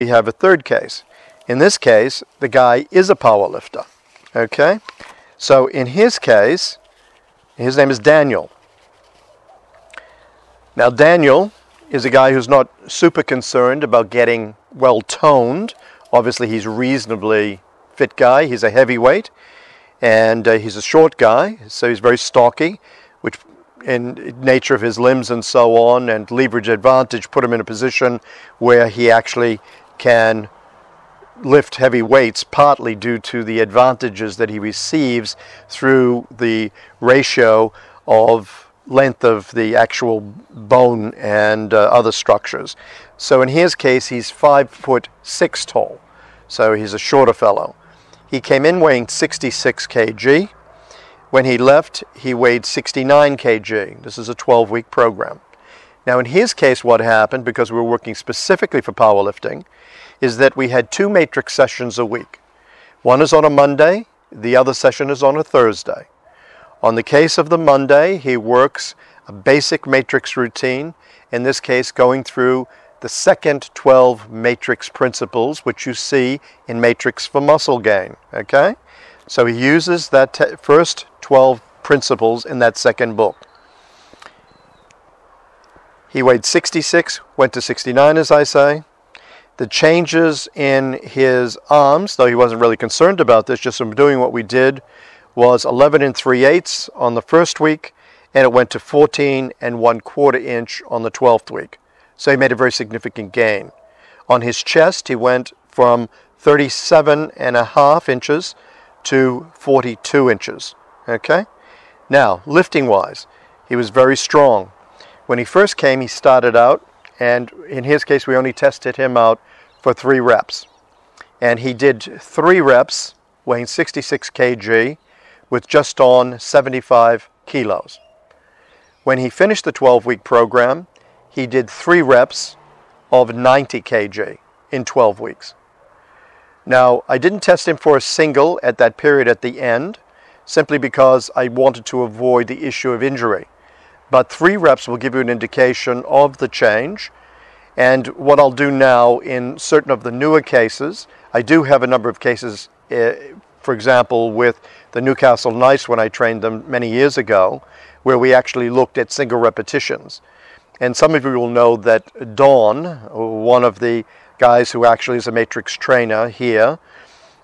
we have a third case. In this case, the guy is a power lifter. Okay? So in his case, his name is Daniel. Now Daniel is a guy who's not super concerned about getting well toned. Obviously he's a reasonably fit guy. He's a heavyweight, and he's a short guy, so he's very stocky, which in nature of his limbs and so on, and leverage advantage, put him in a position where he actually can lift heavy weights, partly due to the advantages that he receives through the ratio of length of the actual bone and other structures. So in his case, he's 5'6" tall, so he's a shorter fellow. He came in weighing 66 kg. When he left, he weighed 69 kg. This is a 12-week program. Now in his case, what happened, because we were working specifically for powerlifting, is that we had 2 matrix sessions a week. One is on a Monday, the other session is on a Thursday. On the case of the Monday, he works a basic matrix routine, in this case going through the second 12 matrix principles, which you see in Matrix for Muscle Gain. Okay? So he uses that first 12 principles in that second book. He weighed 66, went to 69, as I say. The changes in his arms, though he wasn't really concerned about this, just from doing what we did, was 11 3/8 on the first week, and it went to 14 1/4 inch on the 12th week. So he made a very significant gain. On his chest, he went from 37.5 inches to 42 inches. Okay? Now, lifting-wise, he was very strong. When he first came, he started out, and in his case, we only tested him out for 3 reps. And he did 3 reps, weighing 66 kg, with just on 75 kilos. When he finished the 12-week program, he did 3 reps of 90 kg in 12 weeks. Now, I didn't test him for a single at that period at the end, simply because I wanted to avoid the issue of injury. But 3 reps will give you an indication of the change. And what I'll do now in certain of the newer cases, I do have a number of cases, for example, with the Newcastle Knights when I trained them many years ago, where we actually looked at single repetitions. And some of you will know that Dawn, one of the guys who actually is a matrix trainer here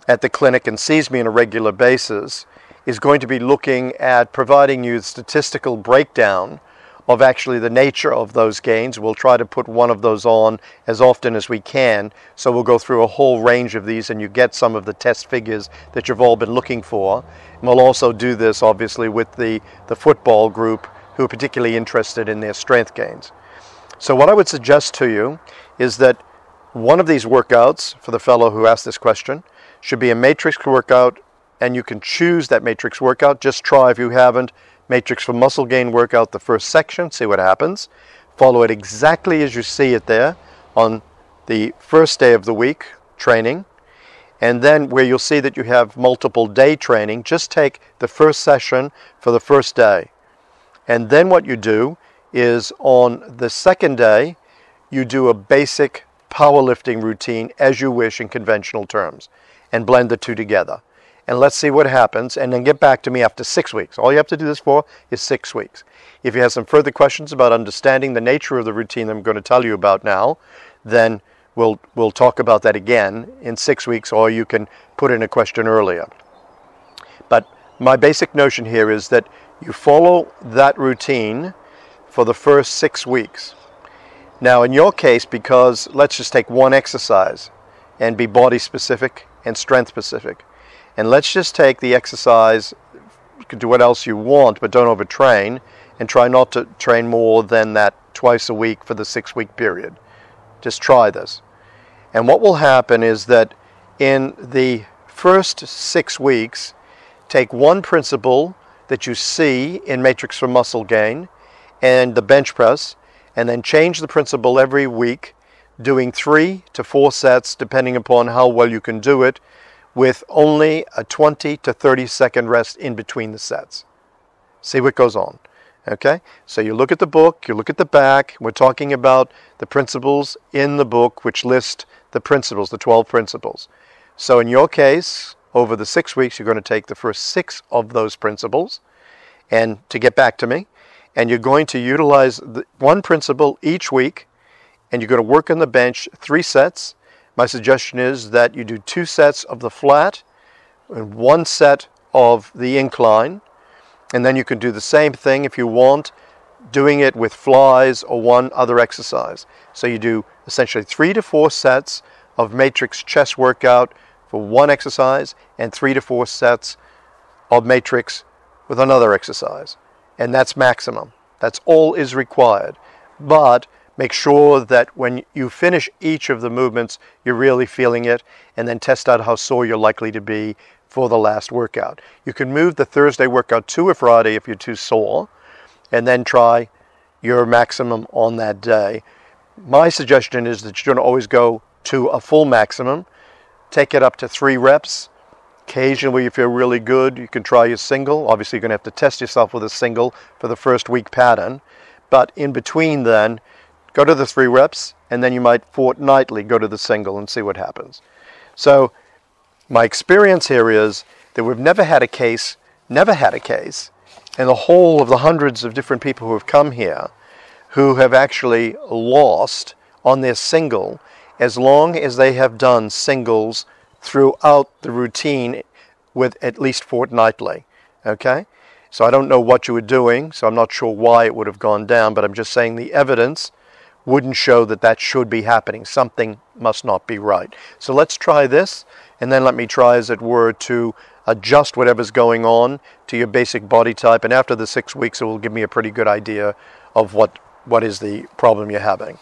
at the clinic and sees me on a regular basis, is going to be looking at providing you the statistical breakdown of actually the nature of those gains. We'll try to put one of those on as often as we can, so we'll go through a whole range of these and you get some of the test figures that you've all been looking for. And we'll also do this obviously with the football group who are particularly interested in their strength gains. So what I would suggest to you is that one of these workouts, for the fellow who asked this question, should be a matrix workout, and you can choose that matrix workout. Just try, if you haven't, Matrix for Muscle Gain workout, the first section, see what happens. Follow it exactly as you see it there on the first day of the week, training. And then where you'll see that you have multiple day training, just take the first session for the first day. And then what you do is on the second day, you do a basic powerlifting routine as you wish in conventional terms, and blend the two together. And let's see what happens, and then get back to me after 6 weeks. All you have to do this for is 6 weeks. If you have some further questions about understanding the nature of the routine that I'm going to tell you about now, then we'll talk about that again in 6 weeks, or you can put in a question earlier. But my basic notion here is that you follow that routine for the first 6 weeks. Now in your case, because let's just take one exercise and be body specific and strength specific. And let's just take the exercise, you can do what else you want, but don't overtrain, and try not to train more than that twice a week for the 6-week period. Just try this. And what will happen is that in the first 6 weeks, take one principle that you see in Matrix for Muscle Gain and the bench press, and then change the principle every week, doing 3 to 4 sets, depending upon how well you can do it, with only a 20 to 30 second rest in between the sets. See what goes on. Okay? So you look at the book, you look at the back, we're talking about the principles in the book which list the principles, the 12 principles. So in your case, over the 6 weeks, you're going to take the first 6 of those principles, and to get back to me, and you're going to utilize one principle each week, and you're going to work on the bench 3 sets. My suggestion is that you do 2 sets of the flat and 1 set of the incline, and then you can do the same thing if you want, doing it with flies or one other exercise. So you do essentially 3 to 4 sets of matrix chest workout for one exercise and 3 to 4 sets of matrix with another exercise. And that's maximum. That's all is required. But make sure that when you finish each of the movements, you're really feeling it, and then test out how sore you're likely to be for the last workout. You can move the Thursday workout to a Friday if you're too sore, and then try your maximum on that day. My suggestion is that you're going to always go to a full maximum. Take it up to 3 reps. Occasionally, if you're really good, you can try your single. Obviously, you're going to have to test yourself with a single for the first week pattern. But in between then, go to the 3 reps, and then you might fortnightly go to the single and see what happens. So my experience here is that we've never had a case in the whole of the hundreds of different people who have come here who have actually lost on their single as long as they have done singles throughout the routine with at least fortnightly. Okay? So I don't know what you were doing, so I'm not sure why it would have gone down, but I'm just saying the evidence wouldn't show that that should be happening. Something must not be right. So let's try this, and then let me try, as it were, to adjust whatever's going on to your basic body type, and after the 6 weeks it will give me a pretty good idea of what is the problem you're having.